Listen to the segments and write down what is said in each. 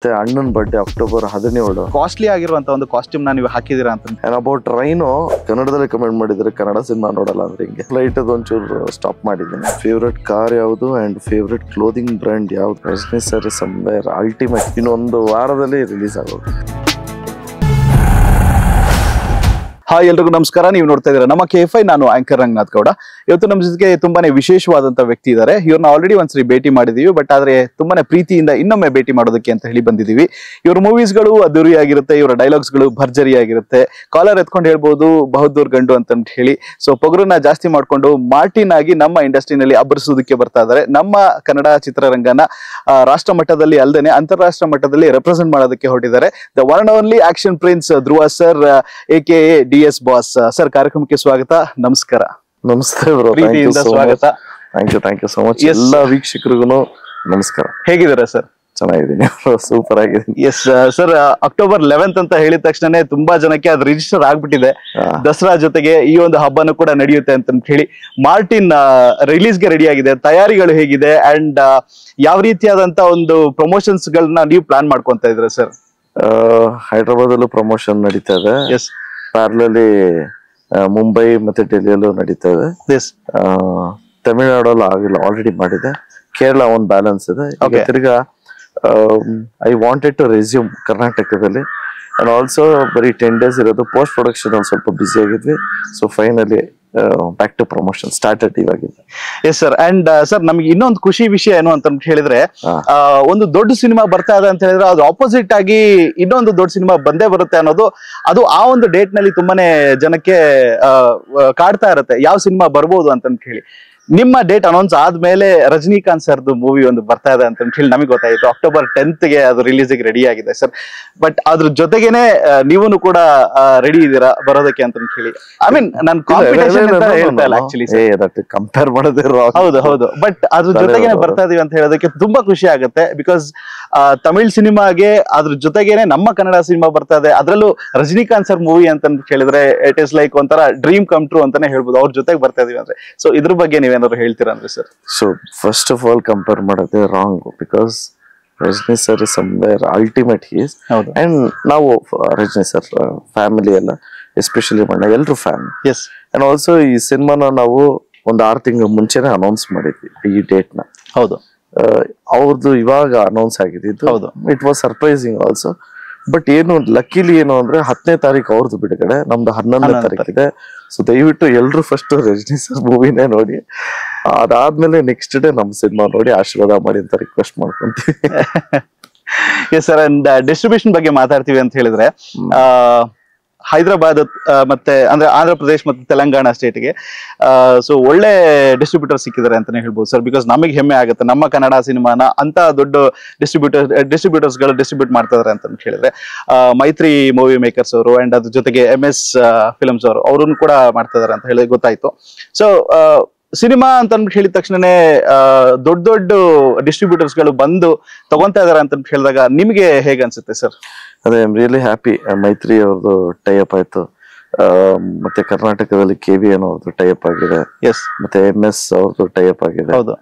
ಅಣ್ಣನ birthday October 17. Costly ಆಗಿರುವಂತ ಒಂದು ಕಾಸ್ಟ್ಯೂಮ್ ನೀವು ಹಾಕಿದೀರಾ ಅಂತ ಅಬೌಟ್ ರೈನು ಕನ್ನಡದಲ್ಲಿ ಕಮೆಂಟ್ ಮಾಡಿದ್ರೆ ಕನ್ನಡ ಸಿನಿಮಾ ನೋಡಲ್ಲ ಅಂದ್ರೆ ಹಿಂಗೆ ಫ್ಲೈಟ್ ಅದೊಂಚೂರು ಸ್ಟಾಪ್ ಮಾಡಿದ್ದೀನಿ. ಫೇವ್ರೆಟ್ ಕಾರ್ ಯಾವುದು ಅಂಡ್ ಫೇವ್ರೆಟ್ ಕ್ಲೋದಿಂಗ್ ಬ್ರ್ಯಾಂಡ್ ಯಾವ್ದು? ರಜನಿ ಸರ್ ಸಮ್ವೇರ್ ಅಲ್ಟಿಮೇಟ್ ಇನ್ನೊಂದು ವಾರದಲ್ಲಿ ರಿಲೀಸ್ ಆಗೋದು. ಹಾಯ್ ಎಲ್ರಿಗೂ ನಮಸ್ಕಾರ. ನೀವು ನೋಡ್ತಾ ಇದ್ದೀರಾ ನಮ್ಮ KFI. ನಾನು ಆಂಕರ್ ರಂಗನಾಥ್ ಗೌಡ. ಇವತ್ತು ನಮ್ಮ ಜೊತೆಗೆ ತುಂಬಾನೇ ವಿಶೇಷವಾದಂತ ವ್ಯಕ್ತಿ ಇದ್ದಾರೆ. ಇವ್ರನ್ನ ಆಲ್ರೆಡಿ ಒಂದ್ಸರಿ ಭೇಟಿ ಮಾಡಿದೀವಿ, ಬಟ್ ಆದ್ರೆ ತುಂಬಾನೇ ಪ್ರೀತಿಯಿಂದ ಇನ್ನೊಮ್ಮೆ ಭೇಟಿ ಮಾಡೋದಕ್ಕೆ ಅಂತ ಹೇಳಿ ಬಂದಿದೀವಿ. ಇವ್ರ ಮೂವೀಸ್ಗಳು ಅದ್ದೂರಿಯಾಗಿರುತ್ತೆ, ಇವರ ಡೈಲಾಗ್ಸ್ಗಳು ಭರ್ಜರಿಯಾಗಿರುತ್ತೆ. ಕಾಲರ್ ಎತ್ಕೊಂಡು ಹೇಳ್ಬೋದು ಬಹದ್ದೂರ್ ಗಂಡು ಅಂತ ಹೇಳಿ. ಸೊ ಪೊಗರನ್ನ ಜಾಸ್ತಿ ಮಾಡ್ಕೊಂಡು ಮಾರ್ಟಿನ್ ಆಗಿ ನಮ್ಮ ಇಂಡಸ್ಟ್ರಿನಲ್ಲಿ ಅಬ್ಬರಿಸೋದಕ್ಕೆ ಬರ್ತಾ ಇದ್ದಾರೆ. ನಮ್ಮ ಕನ್ನಡ ಚಿತ್ರರಂಗನ ರಾಷ್ಟ್ರ ಮಟ್ಟದಲ್ಲಿ ಅಲ್ಲದೆ ಅಂತಾರಾಷ್ಟ್ರ ಮಟ್ಟದಲ್ಲಿ ರೆಪ್ರೆಸೆಂಟ್ ಮಾಡೋದಕ್ಕೆ ಹೊರಟಿದ್ದಾರೆ. The one and only action prince Dhruva sir, AKA DS boss sir. ಕಾರ್ಯಕ್ರಮಕ್ಕೆ ಸ್ವಾಗತ. ನಮಸ್ಕಾರ. ನಮಸ್ತೆ ಬ್ರೋ, ಪ್ರೀತಿಯಿಂದ ಸ್ವಾಗತ. Thank you so much. ಎಲ್ಲ ವೀಕ್ಷಕರಿಗೂ ನಮಸ್ಕಾರ. ಹೇಗಿದ್ದೀರಾ ಸರ್? ಚೆನ್ನಾಗಿದ್ದೀನಿ, ಸೂಪರ್ ಆಗಿದ್ದೀನಿ. ಎಸ್ ಸರ್, ಅಕ್ಟೋಬರ್ 11 ಅಂತ ಹೇಳಿದ ತಕ್ಷಣ ತುಂಬಾ ಜನಕ್ಕೆ ಅದು ರಿಜಿಸ್ಟರ್ ಆಗ್ಬಿಟ್ಟಿದೆ. ದಸರಾ ಜೊತೆಗೆ ಈ ಒಂದು ಹಬ್ಬನೂ ಕೂಡ ನಡೆಯುತ್ತೆ ಅಂತ ಹೇಳಿ ಮಾರ್ಟಿನ್ ರಿಲೀಸ್ಗೆ ರೆಡಿ ಆಗಿದೆ. ತಯಾರಿಗಳು ಹೇಗಿದೆ ಅಂಡ್ ಯಾವ ರೀತಿಯಾದಂತ ಒಂದು ಪ್ರಮೋಷನ್ಸ್ ಗಳನ್ನ ನೀವು ಪ್ಲಾನ್ ಮಾಡ್ಕೊಂತ ಇದ್ರೆ ಸರ್? ಹೈದರಾಬಾದ್ ಅಲ್ಲೂ ಪ್ರಮೋಷನ್ ನಡೀತಾ ಇದೆ. ಎಸ್. ಪ್ಯಾರಲಲ್ಲಿ ಮುಂಬೈ ಮತ್ತೆ ಡೆಲ್ಲಿಯಲ್ಲೂ ನಡೀತಾ ಇದೆ. ಎಸ್. ತಮಿಳ್ನಾಡಲ್ಲೂ ಆಗಿಲ್ಲ, ಆಲ್ರೆಡಿ ಮಾಡಿದೆ. ಕೇರಳ ಒಂದು ಬ್ಯಾಲೆನ್ಸ್ ಇದೆ. ತಿರ್ಗಾ ಐ ವಾಂಟೆಡ್ ಟು ರೆಸ್ಯೂಮ್ ಕರ್ನಾಟಕದಲ್ಲಿ ಅಂಡ್ ಆಲ್ಸೋ ಬರೀ 10 days ಇರೋದು. ಪೋಸ್ಟ್ ಪ್ರೊಡಕ್ಷನ್ ಅಲ್ಲಿ ಸ್ವಲ್ಪ ಬಿಸಿ ಆಗಿದ್ವಿ. So finally back to promotion started ಇವಾಗಿಂದ. Yes sir. ಅಂಡ್ ಸರ್, ನಮ್ಗೆ ಇನ್ನೊಂದು ಖುಷಿ ವಿಷಯ ಏನು ಅಂತ ಹೇಳಿದ್ರೆ, ಒಂದು ದೊಡ್ಡ ಸಿನಿಮಾ ಬರ್ತಾ ಇದೆ ಅಂತ ಹೇಳಿದ್ರೆ ಅದು ಆಪೋಸಿಟ್ ಆಗಿ ಇನ್ನೊಂದು ದೊಡ್ಡ ಸಿನಿಮಾ ಬಂದೇ ಬರುತ್ತೆ ಅನ್ನೋದು, ಅದು ಆ ಒಂದು ಡೇಟ್ ನಲ್ಲಿ ತುಂಬಾನೇ ಜನಕ್ಕೆ ಕಾಡ್ತಾ ಇರುತ್ತೆ, ಯಾವ ಸಿನಿಮಾ ಬರ್ಬೋದು ಅಂತ ಹೇಳಿ. ನಿಮ್ಮ ಡೇಟ್ ಅನೌನ್ಸ್ ಆದ್ಮೇಲೆ ರಜನಿಕಾಂತ್ ಸರ್ದು ಮೂವಿ ಒಂದು ಬರ್ತಾ ಇದೆ ಅಂತ ಹೇಳಿ ನಮಗೆ ಗೊತ್ತಾಯ್ತು. ಅಕ್ಟೋಬರ್ 10ಗೆ ಅದು ರಿಲೀಸ್ಗೆ ರೆಡಿ ಆಗಿದೆ ಸರ್. ಬಟ್ ಅದ್ರ ಜೊತೆಗೇನೆ ನೀವು ಕೂಡ ರೆಡಿ ಇದ್ದೀರಾ ಬರೋದಕ್ಕೆ ಅಂತ ಹೇಳಿ? ಐ ಮೀನ್ ನಾನು ಕಾಂಪಿಟೇಷನ್ ಅಂತ ಹೇಳ್ತಾ ಇಲ್ಲ ಆಕ್ಚುಲಿ, ಕಂಪೇರ್ ಮಾಡೋದೇ. ಹೌದು. ಬಟ್ ಅದ್ರ ಜೊತೆಗೇನೆ ಬರ್ತಾ ಇದೀವಿ ಅಂತ ಹೇಳೋದಕ್ಕೆ ತುಂಬಾ ಖುಷಿ ಆಗುತ್ತೆ. ಬಿಕಾಸ್ ತಮಿಳ್ ಸಿನಿಮಾಗೆ ಅದ್ರ ಜೊತೆಗೇನೆ ನಮ್ಮ ಕನ್ನಡ ಸಿನಿಮಾ ಬರ್ತಾ ಇದೆ. ಅದ್ರಲ್ಲೂ ರಜನಿಕಾಂತ್ ಸರ್ ಮೂವಿ ಅಂತ ಹೇಳಿದ್ರೆ ಇಟ್ ಇಸ್ ಲೈಕ್ ಒಂಥರ ಡ್ರೀಮ್ ಕಮ್ ಟ್ರೂ ಅಂತಾನೆ ಹೇಳ್ಬೋದು. ಅವ್ರ ಜೊತೆಗೆ ಬರ್ತಾ ಇದೀವಿ ಅಂದ್ರೆ. ಸೊ ಇದ್ರ ಬಗ್ಗೆ ನೀವೇನಾದ್ರು ಹೇಳ್ತೀರಾ ಅಂದ್ರೆ sir? So first of all compare ಮಾಡೋದೇ wrong. Because Rajani sir somewhere ultimate he is. And ನಾವು ರಜನಿ ಸರ್ ಫ್ಯಾಮಿಲಿ ಎಲ್ಲ, ಎಸ್ಪೆಷಲಿ ಮಣ್ಣ ಎಲ್ರು ಫ್ಯಾನ್. ಎಸ್. ಅಂಡ್ ಆಲ್ಸೋ ಈ ಸಿನಿಮಾನ ನಾವು ಒಂದು 6 ತಿಂಗಳ ಮುಂಚೆನೆ ಅನೌನ್ಸ್ ಮಾಡಿದ್ವಿ ಈ ಡೇಟ್ ನ. ಹೌದು. ಅವ್ರದ್ದು ಇವಾಗ ಅನೌನ್ಸ್ ಆಗಿದ್ದು. ಹೌದು. It was surprising also. But ಏನು ಲಕ್ಕಿಲಿ ಏನು ಅಂದ್ರೆ 10ನೇ ತಾರೀಕು ಅವ್ರದ್ದು ಬಿಡುಗಡೆ, ನಮ್ದು 11ನೇ ತಾರೀಕು ಇದೆ. ಸೊ ದಯವಿಟ್ಟು ಎಲ್ರು ಫಸ್ಟ್ ರಜನಿ ಸರ್ ಮೂವಿನೇ ನೋಡಿ, ಅದಾದ್ಮೇಲೆ ನೆಕ್ಸ್ಟ್ ಡೇ ನಮ್ ಸಿನಿಮಾ ನೋಡಿ ಆಶೀರ್ವಾದ ಮಾಡಿ ಅಂತ ರಿಕ್ವೆಸ್ಟ್ ಮಾಡ್ಕೊಂತೀವಿ. S sir. ಅಂಡ್ ಡಿಸ್ಟ್ರಿಬ್ಯೂಷನ್ ಬಗ್ಗೆ ಮಾತಾಡ್ತೀವಿ ಅಂತ ಹೇಳಿದ್ರೆ, ಹೈದರಾಬಾದ್ ಮತ್ತೆ ಅಂದ್ರೆ ಆಂಧ್ರ ಪ್ರದೇಶ್ ಮತ್ತೆ ತೆಲಂಗಾಣ ಸ್ಟೇಟ್ಗೆ ಸೊ ಒಳ್ಳೆ ಡಿಸ್ಟ್ರಿಬ್ಯೂಟರ್ ಸಿಕ್ಕಿದ್ದಾರೆ ಅಂತಾನೆ ಹೇಳ್ಬೋದು ಸರ್. ಬಿಕಾಸ್ ನಮಗೆ ಹೆಮ್ಮೆ ಆಗುತ್ತೆ ನಮ್ಮ ಕನ್ನಡ ಸಿನಿಮಾನ ಅಂತ ದೊಡ್ಡ ಡಿಸ್ಟ್ರಿಬ್ಯೂಟರ್ಸ್ ಗಳು ಡಿಸ್ಟ್ರಿಬ್ಯೂಟ್ ಮಾಡ್ತಾ ಇದಾರೆ ಅಂತ ಹೇಳಿದ್ರೆ. ಮೈತ್ರಿ ಮೂವಿ ಮೇಕರ್ಸ್ ಅವರು ಅಂಡ್ ಅದ್ರ ಜೊತೆಗೆ MS ಫಿಲ್ಮ್ಸ್ ಅವರು ಅವ್ರನ್ನು ಕೂಡ ಮಾಡ್ತಾ ಇದಾರೆ ಅಂತ ಹೇಳಿ ಗೊತ್ತಾಯ್ತು. ಸೊ ಸಿನಿಮಾ ಅಂತ ಹೇಳಿದ ತಕ್ಷಣನೇ ದೊಡ್ಡ ಡಿಸ್ಟ್ರಿಬ್ಯೂಟರ್ಸ್ ಗಳು ಬಂದು ತಗೊಂತಾ ಇದಾರೆ ಅಂತ ಹೇಳಿದಾಗ ನಿಮ್ಗೆ ಹೇಗೆ ಅನ್ಸುತ್ತೆ ಸರ್? ಅದೇ, ಐ ಆಮ್ ರಿಯಲಿ ಹ್ಯಾಪಿ. ಮೈತ್ರಿ ಅವ್ರದ್ದು ಟೈಅಪ್ ಆಯ್ತು, ಮತ್ತೆ ಕರ್ನಾಟಕದಲ್ಲಿ KVN ಅವ್ರದ್ದು ಟೈಅಪ್ ಆಗಿದೆ. ಎಸ್. ಮತ್ತೆ MS ಅವ್ರದ್ದು ಟೈಅಪ್ ಆಗಿದೆ. ಹೌದು.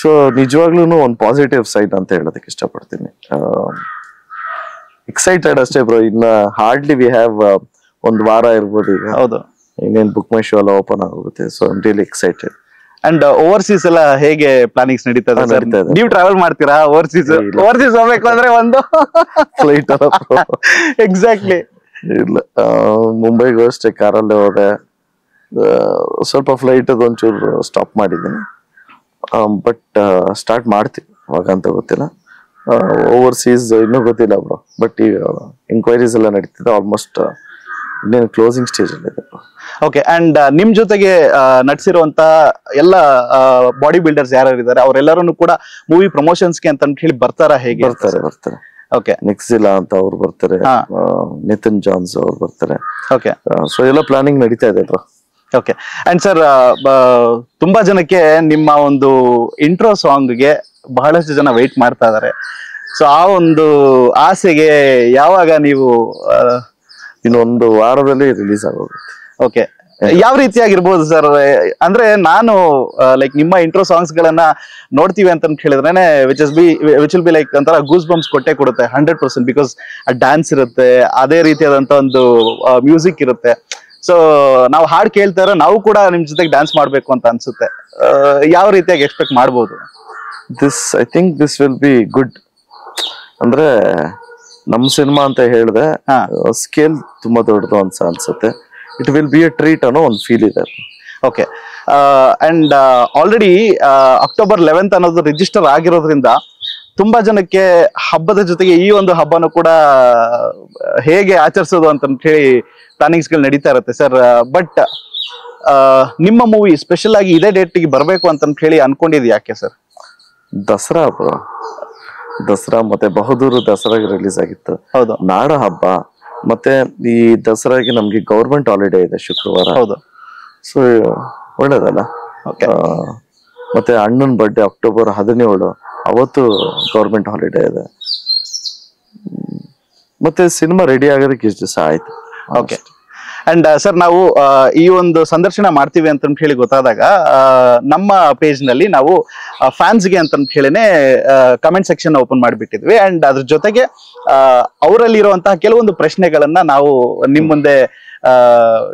ಸೊ ನಿಜವಾಗ್ಲೂ ಒಂದು ಪಾಸಿಟಿವ್ ಸೈಡ್ ಅಂತ ಹೇಳೋದಕ್ಕೆ ಇಷ್ಟಪಡ್ತೀನಿ. ಎಕ್ಸೈಟೆಡ್ ಅಷ್ಟೇ ಬ್ರೋ. ಇನ್ನ ಹಾರ್ಡ್ಲಿ ವಿ ಹ್ಯಾವ್ ಒಂದು ವಾರ ಇರ್ಬೋದು ಈಗ. ಹೌದು. ಇನ್ನೇನು ಬುಕ್ ಮೈ ಶೋ ಎಲ್ಲ ಓಪನ್ ಆಗುತ್ತೆ. So I am really excited. And overseas ಎಲ್ಲ ಹೇಗೆ ಪ್ಲಾನಿಂಗ್ಸ್ ನಡೀತಾ ಇದೆ? ನೀವು ಟ್ರಾವೆಲ್ ಮಾಡ್ತೀರಾ ಓವರ್ಸೀಸ್ ಹೋಗ್ಬೇಕು ಅಂದ್ರೆ ಒಂದು ಫ್ಲೈಟ್? ಎಕ್ಸಾಕ್ಟ್ಲಿ. ಇಲ್ಲ, ಮುಂಬೈಗೂ ಅಷ್ಟೇ ಕಾರಲ್ಲೇ ಹೋದೆ. ಸ್ವಲ್ಪ ಫ್ಲೈಟ್ ಒಂಚೂರು ಸ್ಟಾಪ್ ಮಾಡಿದ್ದೀನಿ. ಬಟ್ ಸ್ಟಾರ್ಟ್ ಮಾಡ್ತೀವಿ ಅವಾಗ ಅಂತ ಗೊತ್ತಿಲ್ಲ. ಓವರ್ಸೀಸ್ ಇನ್ನೂ ಗೊತ್ತಿಲ್ಲ ಬ್ರೋ. ಬಟ್ ಈಗ ಎಂಕ್ವೈರೀಸ್ ಎಲ್ಲ ನಡೀತಿದೆ. ಆಲ್ಮೋಸ್ಟ್ ಇನ್ನೇನು ಕ್ಲೋಸಿಂಗ್ ಸ್ಟೇಜ್ ಅಲ್ಲಿ ಇದೆ. ಓಕೆ. ಅಂಡ್ ನಿಮ್ ಜೊತೆಗೆ ನಟಿಸಿರುವಂತ ಎಲ್ಲ ಬಾಡಿ ಬಿಲ್ಡರ್ಸ್ ಯಾರು ಇದ್ದಾರೆ ಅವರೆಲ್ಲರೂ ಕೂಡ ಮೂವಿ ಪ್ರಮೋಷನ್ಸ್ಗೆ ಅಂತ ಹೇಳಿ ಬರ್ತಾರಾ? ಹೇಗೆ ಬರ್ತಾರೆ. ಓಕೆ. ನಿಕ್ಸಿಲಾ ಅಂತ ಅವ್ರು ಬರ್ತಾರೆ, ನಿತಿನ್ ಜಾನ್ಸ್ ಅವ್ರು ಬರ್ತಾರೆ. ಓಕೆ. ಸೊ ಎಲ್ಲ ಪ್ಲಾನಿಂಗ್ ನಡೀತಾ ಇದೆ ಬ್ರೋ. ಓಕೆ. ಅಂಡ್ ಸರ್, ತುಂಬಾ ಜನಕ್ಕೆ ನಿಮ್ಮ ಒಂದು ಇಂಟ್ರೋ ಸಾಂಗ್ಗೆ ಬಹಳಷ್ಟು ಜನ ವೆಯ್ಟ್ ಮಾಡ್ತಾ ಇದಾರೆ. ಸೊ ಆ ಒಂದು ಆಸೆಗೆ ಯಾವಾಗ ನೀವು? ಇನ್ನೊಂದು ವಾರದಲ್ಲಿ ರಿಲೀಸ್ ಆಗೋಗುತ್ತೆ. ಓಕೆ. ಯಾವ ರೀತಿಯಾಗಿರ್ಬೋದು ಸರ್? ಅಂದ್ರೆ ನಾನು ಲೈಕ್ ನಿಮ್ಮ ಇಂಟ್ರೋ ಸಾಂಗ್ಸ್ ಗಳನ್ನ ನೋಡ್ತೀವಿ ಅಂತ ಹೇಳಿದ್ರೇನೆ ವಿಚ್ ವಿಲ್ ಬಿ ಲೈಕ್ ಒಂಥರ ಗೂಸ್ ಬಂಪ್ಸ್ ಕೊಟ್ಟೆ ಕೊಡುತ್ತೆ 100%. ಬಿಕಾಸ್ ಆ ಡ್ಯಾನ್ಸ್ ಇರುತ್ತೆ, ಅದೇ ರೀತಿಯಾದಂತ ಒಂದು ಮ್ಯೂಸಿಕ್ ಇರುತ್ತೆ. ಸೊ ನಾವು ಹಾಡು ಕೇಳ್ತಾರ ನಾವು ಕೂಡ ನಿಮ್ ಜೊತೆಗೆ ಡ್ಯಾನ್ಸ್ ಮಾಡ್ಬೇಕು ಅಂತ ಅನ್ಸುತ್ತೆ. ಯಾವ ರೀತಿಯಾಗಿ ಎಕ್ಸ್ಪೆಕ್ಟ್ ಮಾಡ್ಬೋದು? I think this will be good. ಅಂದ್ರೆ ನಮ್ ಸಿನಿಮಾ ಅಂತ ಹೇಳಿದ್ರೆ ಸ್ಕೇಲ್ ತುಂಬಾ ದೊಡ್ಡದು ಅಂತ ಅನ್ಸುತ್ತೆ. It will be A treat ಅನ್ನೋ ಒಂದು ಫೀಲ್ ಇದೆ. Okay. And already October 11th ಅನ್ನೋದು ರಿಜಿಸ್ಟರ್ ಆಗಿರೋದ್ರಿಂದ ತುಂಬಾ ಜನಕ್ಕೆ ಹಬ್ಬದ ಜೊತೆಗೆ ಈ ಒಂದು ಹಬ್ಬನೂ ಕೂಡ ಹೇಗೆ ಆಚರಿಸೋದು ಅಂತ ಹೇಳಿ ಪ್ಲಾನಿಂಗ್ಸ್ ಗಳು ನಡೀತಾ ಇರುತ್ತೆ ಸರ್. ಬಟ್ ನಿಮ್ಮ ಮೂವಿ ಸ್ಪೆಷಲ್ ಆಗಿ ಇದೇ ಡೇಟ್ಗೆ ಬರಬೇಕು ಅಂತ ಹೇಳಿ ಅನ್ಕೊಂಡಿದ್ ಯಾಕೆ ಸರ್? ದಸರಾ ಬ್ರೋ, ದಸರಾ ಮತ್ತೆ ಬಹದ್ದೂರು ದಸರಾಗೆ ರಿಲೀಸ್ ಆಗಿತ್ತು. ಹೌದು. ನಾಡ ಹಬ್ಬ ಮತ್ತೆ ಈ ದಸರಾಗೆ ನಮ್ಗೆ ಗೌರ್ಮೆಂಟ್ ಹಾಲಿಡೇ ಇದೆ ಶುಕ್ರವಾರ. ಹೌದು. ಸೊ ಒಳ್ಳೇದಲ್ಲ. ಮತ್ತೆ ಅಣ್ಣನ ಬರ್ಡೇ October 17, ಅವತ್ತು ಗೌರ್ಮೆಂಟ್ ಹಾಲಿಡೇ ಇದೆ. ಮತ್ತೆ ಸಿನಿಮಾ ರೆಡಿ ಆಗೋದಕ್ಕೆ ಇಷ್ಟು ದಿವಸ ಆಯ್ತು. ಓಕೆ. ಅಂಡ್ ಸರ್, ನಾವು ಈ ಒಂದು ಸಂದರ್ಶನ ಮಾಡ್ತೀವಿ ಅಂತ ಹೇಳಿ ಗೊತ್ತಾದಾಗ ನಮ್ಮ ಪೇಜ್ ನಲ್ಲಿ ನಾವು ಫ್ಯಾನ್ಸ್ಗೆ ಅಂತ ಹೇಳಿನೇ ಕಮೆಂಟ್ ಸೆಕ್ಷನ್ ಓಪನ್ ಮಾಡಿಬಿಟ್ಟಿದ್ವಿ. ಅಂಡ್ ಅದ್ರ ಜೊತೆಗೆ ಅವರಲ್ಲಿರುವಂತಹ ಕೆಲವೊಂದು ಪ್ರಶ್ನೆಗಳನ್ನ ನಾವು ನಿಮ್ ಮುಂದೆ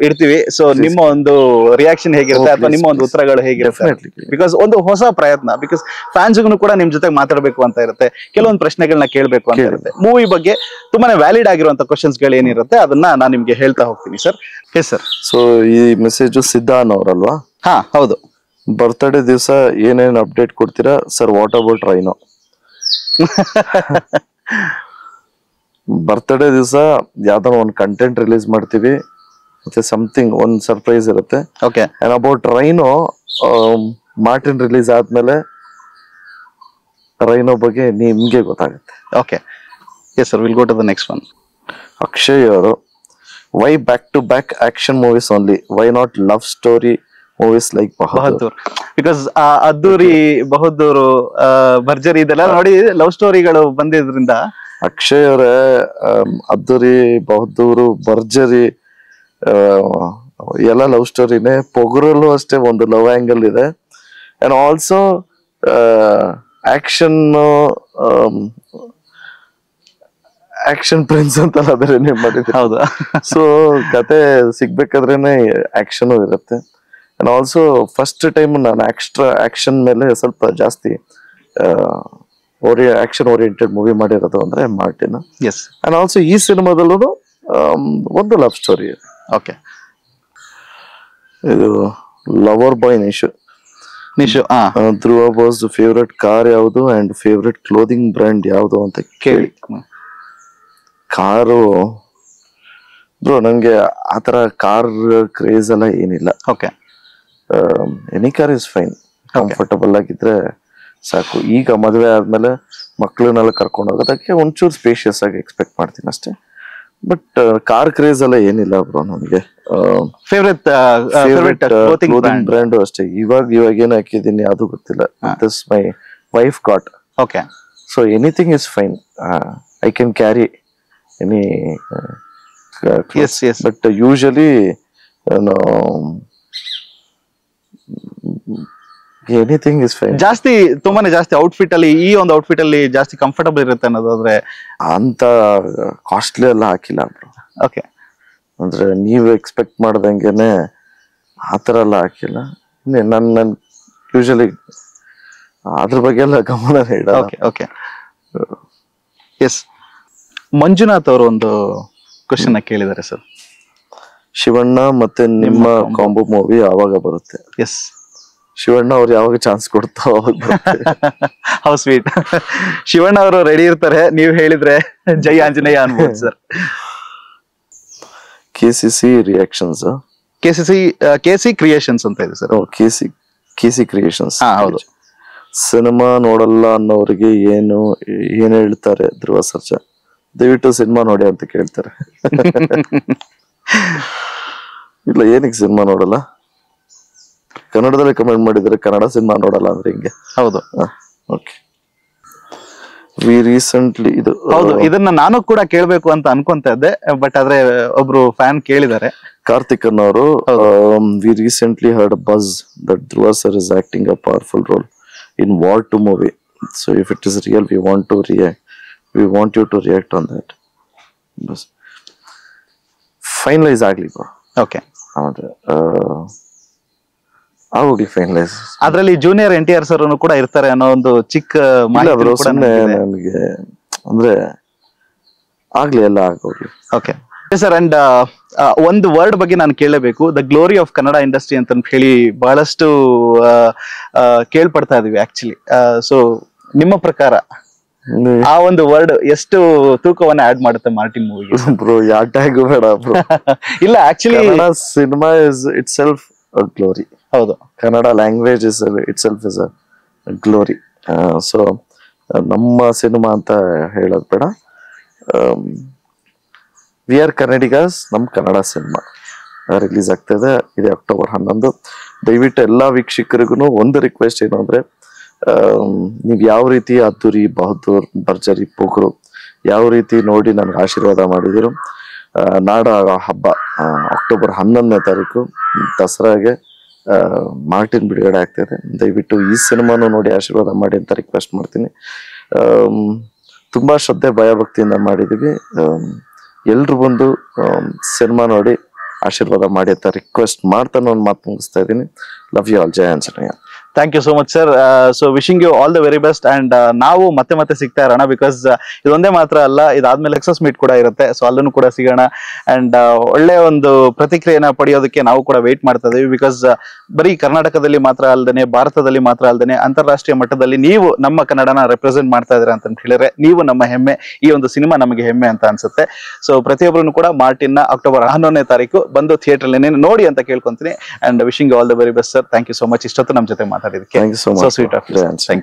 ಇಡ್ತೀವಿ. ಸೊ ನಿಮ್ಮ ಒಂದು ರಿಯಾಕ್ಷನ್ ಹೇಗಿರುತ್ತೆ ಅಥವಾ ನಿಮ್ಮ ಒಂದು ಉತ್ತರಗಳು ಹೇಗಿರುತ್ತೆ? ಬಿಕಾಸ್ ಒಂದು ಹೊಸ ಪ್ರಯತ್ನ, ಬಿಕಾಸ್ ಫ್ಯಾನ್ಸ್ಗೂ ಕೂಡ ನಿಮ್ ಜೊತೆ ಮಾತಾಡ್ಬೇಕು ಅಂತ ಇರುತ್ತೆ, ಕೆಲವೊಂದು ಪ್ರಶ್ನೆಗಳನ್ನ ಕೇಳ್ಬೇಕು ಅಂತ ಇರುತ್ತೆ. ಮೂವಿ ಬಗ್ಗೆ ತುಂಬಾನೇ ವ್ಯಾಲಿಡ್ ಆಗಿರುವಂತ ಕ್ವಶನ್ಸ್ ಗಳು ಏನಿರುತ್ತೆ ಅದನ್ನ ನಾನು ನಿಮ್ಗೆ ಹೇಳ್ತಾ ಹೋಗ್ತೀನಿ ಸರ್. Yes sir. ಸೊ ಈ ಮೆಸೇಜ್ ಸಿದ್ಧಾನ್ ಅವರಲ್ವಾ? ಹಾ, ಹೌದು. ಬರ್ತ್ಡೇ ದಿವಸ ಏನೇನ್ ಅಪ್ಡೇಟ್ ಕೊಡ್ತೀರಾ sir? What about rhino? Birthday ದಿವಸ ಯಾವ್ದಾರ ಒಂದು ಕಂಟೆಂಟ್ ರಿಲೀಸ್ ಮಾಡ್ತೀವಿ, ಮತ್ತೆ ಸಮಥಿಂಗ್ ಒಂದ್ ಸರ್ಪ್ರೈಸ್ ಇರುತ್ತೆ. Okay. And about Rhino, Martin release ಆದ್ಮೇಲೆ ರೈನೋ ಬಗ್ಗೆ ನಿಮ್ಗೆ ಗೊತ್ತಾಗುತ್ತೆ. Okay. Yes sir, will go to the next one. Akshay ಅವರು, why back to back action movies only, why not love story movies like Bahaddur? Because Addhuri, Bahaddur, ಭರ್ಜರಿ ಇದೆಲ್ಲ ನೋಡಿ love ಸ್ಟೋರಿಗಳು ಬಂದಿದ್ರಿಂದ. Akshay ಅವರೇ, ಅದ್ದೂರಿ, ಬಹದ್ದೂರು, ಭರ್ಜರಿ ಎಲ್ಲ ಲವ್ ಸ್ಟೋರಿನೇ. ಪೊಗರಲ್ಲೂ ಅಷ್ಟೇ ಒಂದು ಲವ್ ಆಂಗಲ್ ಇದೆ. ಅಂಡ್ ಆಲ್ಸೋ ಆಕ್ಷನ್ ಪ್ರಿನ್ಸ್ ಅಂತೆಲ್ಲ ಬೇರೆ ನೀವು ಮಾಡಿದ್ರೆ. ಹೌದು. ಸೊ ಕತೆ ಸಿಗ್ಬೇಕಾದ್ರೇನೆ ಆಕ್ಷನ್ ಇರುತ್ತೆ. ಅಂಡ್ ಆಲ್ಸೋ ಫಸ್ಟ್ ಟೈಮ್ ನಾನು ಆಕ್ಷನ್ ಮೇಲೆ ಸ್ವಲ್ಪ ಜಾಸ್ತಿ ಆಕ್ಷನ್ ಓರಿಯೆಂಟೆಡ್ ಮೂವಿ ಮಾಡಿರೋದು ಅಂದ್ರೆ ಮಾರ್ಟಿನ್. ಎಸ್. ಅಂಡ್ ಆಲ್ಸೋ ಈ ಸಿನಿಮಾದಲ್ಲೂ ಒಂದು ಲವ್ ಸ್ಟೋರಿ ಇದೆ. ಓಕೆ. ಇದು ಲವರ್ ಬಾಯ್ ನಿಶು. ಧ್ರುವ ಬಾಸ್ ಫೇವ್ರೆಟ್ ಕಾರ್ ಯಾವುದು ಅಂಡ್ ಫೇವ್ರೆಟ್ ಕ್ಲೋದಿಂಗ್ ಬ್ರ್ಯಾಂಡ್ ಯಾವುದು ಅಂತ ಕೇಳಿ. ಕಾರು ಬ್ರೋ, ನಂಗೆ ಆತರ ಕಾರ್ ಕ್ರೇಜ್ ಎಲ್ಲ ಏನಿಲ್ಲ. Okay. Any car is fine, comfortable ಆಗಿದ್ರೆ ಸಾಕು. ಈಗ ಮದುವೆ ಆದ್ಮೇಲೆ ಮಕ್ಳನ್ನೆಲ್ಲ ಕರ್ಕೊಂಡು ಹೋಗೋದಕ್ಕೆ ಒಂಚೂರು ಸ್ಪೇಷಿಯಸ್ ಆಗಿ ಎಕ್ಸ್ಪೆಕ್ಟ್ ಮಾಡ್ತೀನಿ ಅಷ್ಟೇ. ಬಟ್ ಕಾರ್ ಕ್ರೇಜ್ ಎಲ್ಲ ಏನಿಲ್ಲ ಬ್ರೋ ನನಗೆ. ಫೇವ್ರೆಟ್ ಕ್ಲೋದಿಂಗ್ ಬ್ರ್ಯಾಂಡ್ ಅಷ್ಟೇ. ಇವಾಗ ಏನ್ ಹಾಕಿದೀನಿ ಅದು ಗೊತ್ತಿಲ್ಲ. This my wife got. Okay. So anything is fine. I can carry any. But usually anything is fine. ತುಂಬಾನೇ ಜಾಸ್ತಿ ಔಟ್ಫಿಟ್ ಅಲ್ಲಿ, ಈ ಒಂದು ಔಟ್ಫಿಟ್ ಅಲ್ಲಿ ಜಾಸ್ತಿ ಕಂಫರ್ಟಬಲ್ ಇರುತ್ತೆ ಅನ್ನೋದಾದ್ರೆ ಅಂತ ಕಾಸ್ಟ್ಲಿ ಎಲ್ಲ ಹಾಕಿಲ್ಲ ಬ್ರೋ. ಓಕೆ. ಅಂದ್ರೆ ನೀವು ಎಕ್ಸ್ಪೆಕ್ಟ್ ಮಾಡ್ದಂಗೆನೆ ಆತರ ಎಲ್ಲ ಹಾಕಿಲ್ಲ. ನನ್ ಯೂಶಲಿ ಅದ್ರ ಬಗ್ಗೆ ಎಲ್ಲ ಗಮನ ನೀಡಲ್ಲ. ಓಕೆ. ಓಕೆ. ಎಸ್. ಮಂಜುನಾಥ್ ಅವರು ಒಂದು ಕ್ವಶನ್ ಕೇಳಿದ್ದಾರೆ ಸರ್. ಶಿವಣ್ಣ ಮತ್ತೆ ನಿಮ್ಮ ಕಾಂಬೋ ಮೂವಿ ಯಾವಾಗ ಬರುತ್ತೆ? ಎಸ್. ಶಿವಣ್ಣ ಅವ್ರು ಯಾವಾಗ ಚಾನ್ಸ್ ಕೊಡ್ತಾ ಅವಾಗ. How sweet. ಶಿವಣ್ಣ ಅವರು ರೆಡಿ ಇರ್ತಾರೆ, ನೀವು ಹೇಳಿದ್ರೆ ಜೈ ಆಂಜನೇಯ ಅನ್ಬೋದು sir. KCC reactions, KC creations ಅಂತ ಇದೆ ಸರ್. KC creations. ಹೌದು. ಸಿನಿಮಾ ನೋಡಲ್ಲ ಅನ್ನೋರಿಗೆ ಏನ್ ಹೇಳ್ತಾರೆ ಧ್ರುವ ಸರ್ಜಾ? ದಯವಿಟ್ಟು ಸಿನಿಮಾ ನೋಡಿ ಅಂತ ಕೇಳ್ತಾರೆ. ಇಲ್ಲ, ಏನಕ್ಕೆ ಸಿನಿಮಾ ನೋಡಲ್ಲ? ಕನ್ನಡದಲ್ಲಿ ಕಮೆಂಟ್ ಮಾಡಿದ್ರೆ ಕನ್ನಡ ಸಿನಿಮಾ ನೋಡಲ್ಲ ಅಂದ್ರೆ ಹಿಂಗೆ. ಹೌದು. ಓಕೆ. ವಿ ರೀಸೆಂಟ್ಲಿ ಇದು ಹೌದು, ಇದನ್ನ ನಾನು ಕೂಡ ಕೇಳ್ಬೇಕು ಅಂತ ಅನ್ಕೊಂತ ಇದ್ದೆ, ಬಟ್ ಆದ್ರೆ ಒಬ್ರು ಫ್ಯಾನ್ ಕೇಳಿದ್ದಾರೆ. ಕಾರ್ತಿಕ್ ಅನ್ನೋರು we recently heard buzz that Dhruva sir is acting a powerful role in War 2 movie. So if it is real we want you to react on that. ಬಸ್ ಫೈನಲೈಸ್ ಆಗ್ಲಿ ಬ್ರೋ. ಓಕೆ, ಆಗೋಗ್ಲಿ finalise. ಅದ್ರಲ್ಲಿ junior NTR sir ಕೂಡ ಇರ್ತಾರೆ ಅನ್ನೋ ಒಂದು ಚಿಕ್ಕ ಮಾಹಿತಿ ಕೂಡ ನನಗಿದೆ. ನನಗೆ ಅಂದ್ರೆ ಆಗ್ಲಿ, ಎಲ್ಲ ಆಗೋಗ್ಲಿ. ಓಕೆ ಸರ್, ಅಂಡ್ ಒಂದು ವರ್ಡ್ ಬಗ್ಗೆ ನಾನು ಕೇಳಬೇಕು, the glory of Kannada industry ಅಂತ ಹೇಳಿ ಬಹಳಷ್ಟು ಕೇಳ್ಪಡ್ತಾ ಇದೀವಿ ಆಕ್ಚುಲಿ. ಸೊ ನಿಮ್ಮ ಪ್ರಕಾರ ಆ ಒಂದು ವರ್ಡ್ ಎಷ್ಟು ತೂಕವನ್ನ ಆಡ್ ಮಾಡುತ್ತೆ ಮಾರ್ಟಿನ್ ಮೂವಿಗೆ? ಬ್ರೋ ಯಾವ ಟ್ಯಾಗ್ ಬೇಡ ಬ್ರೋ. ಇಲ್ಲ, actually cinema is itself glory. ಹೌದು, Kannada language is itself is a glory. So ನಮ್ಮ ಸಿನಿಮಾ ಅಂತ ಹೇಳೋದು ಬೇಡ. We are Kannadigas. ನಮ್ಮ ಕನ್ನಡ ಸಿನಿಮಾ ರಿಲೀಸ್ ಆಗ್ತದೆ ಇದೆ ಅಕ್ಟೋಬರ್ 11. ದಯವಿಟ್ಟು ಎಲ್ಲಾ ವೀಕ್ಷಕರಿಗೂ ಒಂದು ರಿಕ್ವೆಸ್ಟ್ ಏನು ಅಂದ್ರೆ, ನೀವ್ ಯಾವ ರೀತಿ ಅದ್ದೂರಿ, ಬಹದ್ದೂರ್, ಭರ್ಜರಿ, ಪೋಖ್ರು ಯಾವ ರೀತಿ ನೋಡಿ ನನ್ಗೆ ಆಶೀರ್ವಾದ ಮಾಡಿದಿರು. ನಾಡ ಹಬ್ಬ ಅಕ್ಟೋಬರ್ 11ನೇ ತಾರೀಕು ದಸರಾಗೆ ಮಾರ್ಟಿನ್ ಬಿಡುಗಡೆ ಆಗ್ತಿದೆ. ದಯವಿಟ್ಟು ಈ ಸಿನಿಮಾನು ನೋಡಿ ಆಶೀರ್ವಾದ ಮಾಡಿ ಅಂತ ರಿಕ್ವೆಸ್ಟ್ ಮಾಡ್ತೀನಿ. ತುಂಬಾ ಶ್ರದ್ಧೆ ಭಯ ಭಕ್ತಿಯಿಂದ ಮಾಡಿದೀವಿ. ಎಲ್ರು ಬಂದು ಸಿನಿಮಾ ನೋಡಿ ಆಶೀರ್ವಾದ ಮಾಡಿ ಅಂತ ರಿಕ್ವೆಸ್ಟ್ ಮಾಡ್ತಾ ನಾನು ಮಾತು ಮುಗಿಸ್ತಾ ಇದ್ದೀನಿ. Love you all. ಜಯ Anjaneya. Thank you so much sir. So wishing you all the very best. And ನಾವು ಮತ್ತೆ ಸಿಗ್ತಾ ಇರೋಣ, ಬಿಕಾಸ್ ಇದೊಂದೇ ಮಾತ್ರ ಅಲ್ಲ, ಇದಾದ್ಮೇಲೆ ಸಕ್ಸಸ್ ಮೀಟ್ ಕೂಡ ಇರುತ್ತೆ. ಸೊ ಅಲ್ಲೂ ಕೂಡ ಸಿಗೋಣ. ಅಂಡ್ ಒಳ್ಳೆ ಒಂದು ಪ್ರತಿಕ್ರಿಯೆನ ಪಡೆಯೋದಕ್ಕೆ ನಾವು ಕೂಡ ವೇಟ್ ಮಾಡ್ತಾ ಇದೀವಿ. ಬಿಕಾಸ್ ಬರೀ ಕರ್ನಾಟಕದಲ್ಲಿ ಮಾತ್ರ ಅಲ್ದೇನೆ, ಭಾರತದಲ್ಲಿ ಮಾತ್ರ ಅಲ್ದೇನೆ, ಅಂತಾರಾಷ್ಟ್ರೀಯ ಮಟ್ಟದಲ್ಲಿ ನೀವು ನಮ್ಮ ಕನ್ನಡನ ರೆಪ್ರೆಸೆಂಟ್ ಮಾಡ್ತಾ ಇದ್ದೀರಾ ಅಂತ ಹೇಳಿದ್ರೆ ನೀವು ನಮ್ಮ ಹೆಮ್ಮೆ. ಈ ಒಂದು ಸಿನಿಮಾ ನಮಗೆ ಹೆಮ್ಮೆ ಅಂತ ಅನ್ಸುತ್ತೆ. ಸೊ ಪ್ರತಿಯೊಬ್ಬರು ಕೂಡ ಮಾರ್ಟಿನ್ ನ ಅಕ್ಟೋಬರ್ 11ನೇ ತಾರೀಕು ಬಂದು ಥಿಯೇಟರ್ ಅಲ್ಲಿ ನೋಡಿ ಅಂತ ಕೇಳ್ಕೊಂತೀನಿ. And wishing all the very best sir. Thank you so much ಇಷ್ಟೊತ್ತು ನಮ್ಮ ಜೊತೆ ಮಾತಾಡಿದಕ್ಕೆ. Thank you so much. So sweet of you. Thank you.